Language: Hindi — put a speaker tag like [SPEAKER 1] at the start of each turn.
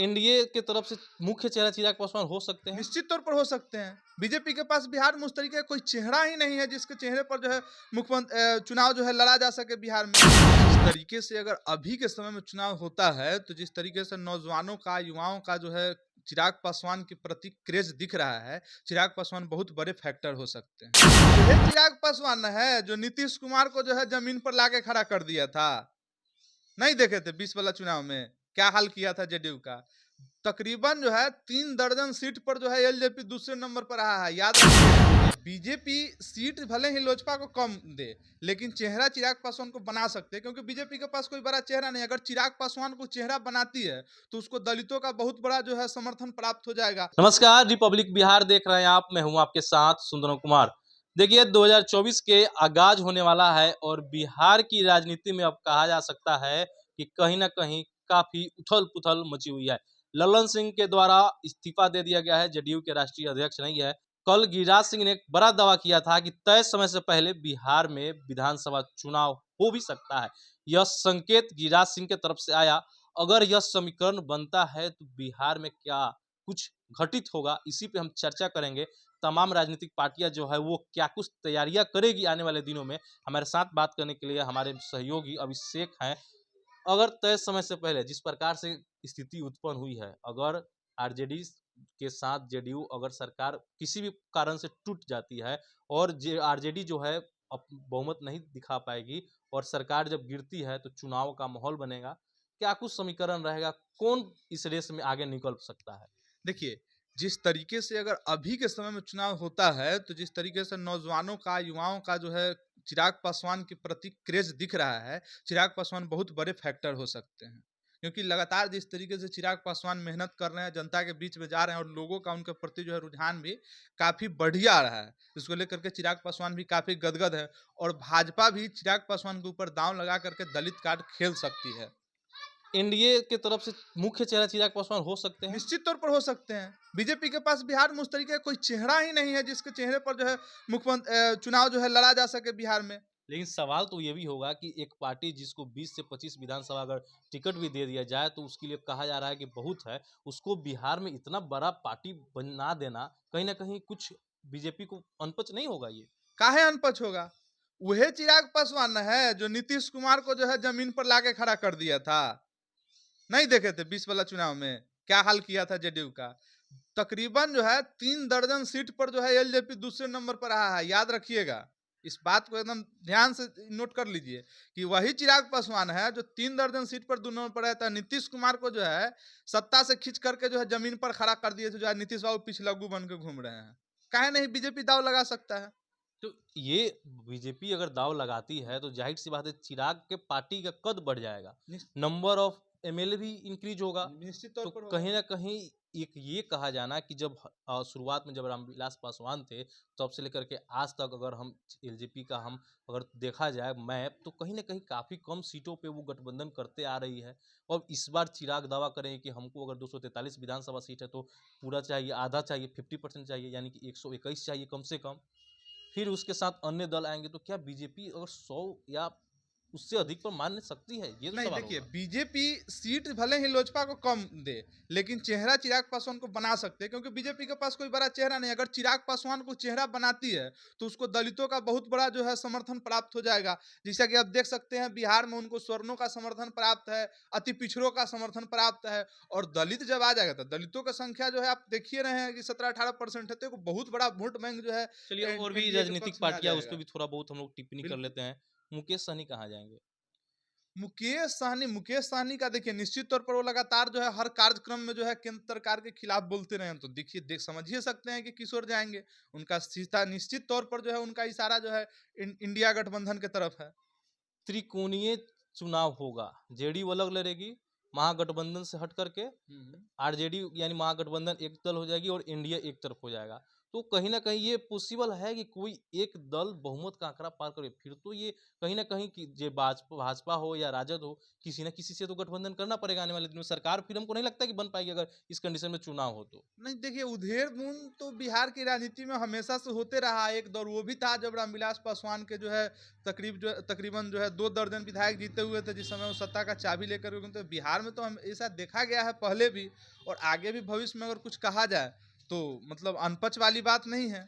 [SPEAKER 1] एनडीए के तरफ से मुख्य चेहरा चिराग पासवान हो सकते हैं।
[SPEAKER 2] निश्चित तौर पर हो सकते हैं। बीजेपी के पास बिहार में उस तरीके का कोई चेहरा ही नहीं है जिसके चेहरे पर जो है मुख्यमंत्री चुनाव जो है लड़ा जा सके बिहार में। जिस तरीके से अगर अभी के समय में चुनाव होता है तो जिस तरीके से नौजवानों का युवाओं का जो है चिराग पासवान के प्रति क्रेज दिख रहा है, चिराग पासवान बहुत बड़े फैक्टर हो सकते हैं। यही चिराग पासवान है जो नीतीश कुमार को जो है जमीन पर लाके खड़ा कर दिया था। नहीं देखे थे 20 वाला चुनाव में क्या हाल किया था जेडीयू का। तकरीबन जो है 3 दर्जन सीट पर जो है एलजेपी दूसरे नंबर पर रहा है। याद रखिए, बीजेपी सीट भले ही लोजपा को कम दे लेकिन चेहरा चिराग पासवान को बना सकते हैं, क्योंकि बीजेपी के पास कोई बड़ा चेहरा नहीं। अगर चिराग पासवान को चेहरा बनाती है तो उसको दलितों का बहुत बड़ा जो है समर्थन प्राप्त हो जाएगा।
[SPEAKER 1] नमस्कार, रिपब्लिक बिहार देख रहे हैं आप। मैं हूं आपके साथ सुंदर कुमार। देखिए, 2024 के आगाज होने वाला है और बिहार की राजनीति में अब कहा जा सकता है कि कहीं ना कहीं काफी उथल पुथल मची हुई है। ललन सिंह के द्वारा इस्तीफा दे दिया गया है, जदयू के राष्ट्रीय अध्यक्ष नहीं है। कल गिरिराज सिंह ने एक बड़ा दावा किया था कि तय समय से पहले बिहार में विधानसभा चुनाव हो भी सकता है। यह संकेत गिरिराज सिंह के तरफ से आया। अगर यह समीकरण बनता है तो बिहार में क्या कुछ घटित होगा, इसी पे हम चर्चा करेंगे। तमाम राजनीतिक पार्टियां जो है वो क्या कुछ तैयारियां करेगी आने वाले दिनों में। हमारे साथ बात करने के लिए हमारे सहयोगी अभिषेक हैं। अगर तय समय से पहले जिस प्रकार से स्थिति उत्पन्न हुई है, अगर आरजेडी के साथ जेडीयू अगर सरकार किसी भी कारण से टूट जाती है और आरजेडी जो है बहुमत नहीं दिखा पाएगी और सरकार जब गिरती है तो चुनाव का माहौल बनेगा, क्या कुछ समीकरण रहेगा, कौन इस रेस में आगे निकल सकता है?
[SPEAKER 2] देखिए, जिस तरीके से अगर अभी के समय में चुनाव होता है तो जिस तरीके से नौजवानों का युवाओं का जो है चिराग पासवान के प्रति क्रेज दिख रहा है, चिराग पासवान बहुत बड़े फैक्टर हो सकते हैं। क्योंकि लगातार जिस तरीके से चिराग पासवान मेहनत कर रहे हैं, जनता के बीच में जा रहे हैं और लोगों का उनके प्रति जो है रुझान भी काफी बढ़िया रहा है, इसको लेकर के चिराग पासवान भी काफी गदगद है। और भाजपा भी चिराग पासवान के ऊपर दांव लगा करके दलित कार्ड खेल सकती है।
[SPEAKER 1] एनडीए के तरफ से मुख्य चेहरा चिराग पासवान हो सकते हैं।
[SPEAKER 2] निश्चित तौर पर हो सकते हैं। बीजेपी के पास बिहार में उस तरीके का कोई चेहरा ही नहीं है जिसके चेहरे पर जो है मुख्यमंत्री चुनाव जो है लड़ा जा सके बिहार में।
[SPEAKER 1] लेकिन सवाल तो ये भी होगा कि एक पार्टी जिसको 20 से 25 विधानसभा अगर टिकट भी दे दिया जाए तो उसके लिए कहा जा रहा है कि बहुत है, उसको बिहार में इतना बड़ा पार्टी बना देना कहीं ना कहीं कुछ बीजेपी को अनपच नहीं होगा ये?
[SPEAKER 2] काहे अनपच होगा? वही चिराग पासवान है जो नीतीश कुमार को जो है जमीन पर लाके खड़ा कर दिया था। नहीं देखे थे 20 वाला चुनाव में क्या हाल किया था जेडीयू का। तकरीबन जो है 3 दर्जन सीट पर जो है एलजेपी दूसरे नंबर पर रहा है। याद रखिएगा, इस बात को एकदम ध्यान से नोट कर लीजिए कि वही चिराग पासवान है जो 3 दर्जन सीट पर 2 नंबर पर रहता है। नीतीश कुमार को जो है सत्ता से खींच करके जो है जमीन पर खड़ा कर दिए थे, जो है नीतीश बाबू पिछलग्गू बन के घूम रहे हैं। काहे नहीं बीजेपी दाव लगा सकता है?
[SPEAKER 1] तो ये बीजेपी अगर दाव लगाती है तो जाहिर सी बात है चिराग के पार्टी का कद बढ़ जाएगा, नंबर ऑफ एमएलए भी इंक्रीज होगा।
[SPEAKER 2] निश्चित तौर
[SPEAKER 1] तो
[SPEAKER 2] पर होगा।
[SPEAKER 1] कहीं ना कहीं एक ये कहा जाना कि जब शुरुआत में जब रामविलास पासवान थे तब से लेकर के आज तक अगर हम एलजेपी का हम अगर देखा जाए मैप तो कहीं ना कहीं काफ़ी कम सीटों पे वो गठबंधन करते आ रही है। और इस बार चिराग दावा करें कि हमको अगर 243 विधानसभा सीट है तो पूरा चाहिए, आधा चाहिए, 50% चाहिए, यानी कि 121 चाहिए कम से कम। फिर उसके साथ अन्य दल आएंगे तो क्या बीजेपी अगर 100 या उससे अधिक पर मान सकती है, ये तो
[SPEAKER 2] नहीं,
[SPEAKER 1] सवाल
[SPEAKER 2] देखिए,
[SPEAKER 1] होगा।
[SPEAKER 2] बीजेपी सीट भले ही लोजपा को कम दे लेकिन चेहरा चिराग पासवान को बना सकते हैं, क्योंकि बीजेपी के पास कोई बड़ा चेहरा नहीं। अगर चिराग पासवान को चेहरा बनाती है तो उसको दलितों का बहुत बड़ा जो है समर्थन प्राप्त हो जाएगा। जैसा कि आप देख सकते हैं बिहार में उनको स्वर्णों का समर्थन प्राप्त है, अति पिछड़ों का समर्थन प्राप्त है। और दलित जब आ जाएगा तो दलितों की संख्या जो है आप देखिए रहे हैं कि 17-18% है, तो एक बहुत बड़ा वोट बैंक जो है
[SPEAKER 1] चलिए, और भी
[SPEAKER 2] एनडीए के
[SPEAKER 1] राजनीतिक
[SPEAKER 2] पक्ष में आ
[SPEAKER 1] पार्टियां उस पर
[SPEAKER 2] जाएगा।
[SPEAKER 1] भी थोड़ा बहुत हम लोग टिप्पणी कर
[SPEAKER 2] बिल्कुल।
[SPEAKER 1] लेते हैं। मुकेश सहनी कहाँ जाएंगे?
[SPEAKER 2] मुकेश सहनी का देखिए निश्चित तौर पर वो लगातार जो है हर कार्यक्रम में जो है केंद्र सरकार के खिलाफ बोलते रहे हैं, तो देखिए देख समझिए सकते हैं कि किशोर जाएंगे। उनका सीधा निश्चित तौर पर जो है उनका इशारा जो है इंडिया गठबंधन की तरफ है।
[SPEAKER 1] त्रिकोणीय चुनाव होगा, जेडीयू अलग लड़ेगी महागठबंधन से हट करके, आरजेडी यानी महागठबंधन एक दल हो जाएगी और एनडीए एक तरफ हो जाएगा। तो कहीं न कहीं ये पॉसिबल है कि कोई एक दल बहुमत का आंकड़ा पार करे। फिर तो ये कहीं न कहीं कि जे भाजपा हो या राजद हो, किसी न किसी से तो गठबंधन करना पड़ेगा आने वाले दिनों में। सरकार फिर हमको नहीं लगता कि बन पाएगी अगर इस कंडीशन में चुनाव हो तो।
[SPEAKER 2] नहीं देखिए, उधेड़-बुन तो बिहार की राजनीति में हमेशा से होते रहा है। एक दौर वो भी था जब रामविलास पासवान के जो है तकरीबन जो है 2 दर्जन विधायक जीते हुए थे, जिस समय वो सत्ता का चाबी लेकर के घूमते थे। बिहार में तो हम ऐसा देखा गया है पहले भी, और आगे भी भविष्य में अगर कुछ कहा जाए तो मतलब अनपच वाली बात नहीं है।